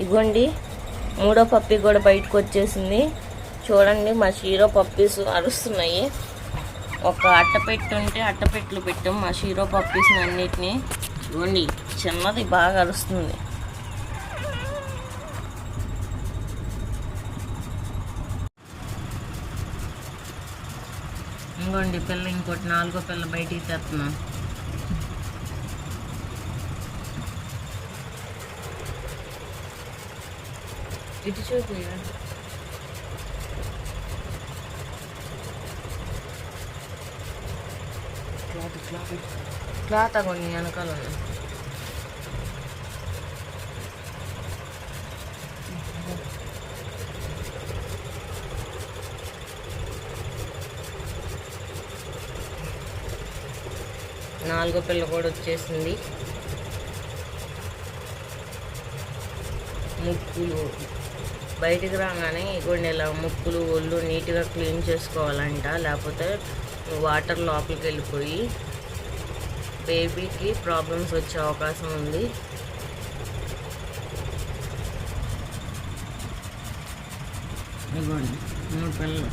ఇగోండి మూడో పప్పి కూడా బయటకు వచ్చేసింది. చూడండి మా షీరో పప్పీస్ అరుస్తున్నాయి. ఒక అట్టపెట్టు ఉంటే అట్టపెట్లు పెట్టాం మా షీరో పప్పీస్ని అన్నిటినీ. ఇవ్వండి చిన్నది బాగా అరుస్తుంది. ఇంకోండి పిల్ల ఇంకోటి 4వ పిల్ల బయటికి తెస్తున్నాం. ఇటు చూపు క్లాత్ కొన్ని వెనకాల ఉన్నాయి. నాలుగో పిల్ల కూడా వచ్చేసింది. ముక్కులు బయటికి రాగానే ఇగోండి ఇలా ముక్కులు ఒళ్ళు నీట్గా క్లీన్ చేసుకోవాలంట, లేకపోతే వాటర్ లోపలికి వెళ్ళిపోయి బేబీకి ప్రాబ్లమ్స్ వచ్చే అవకాశం ఉంది. ఇగోండి 3 పిల్లలు.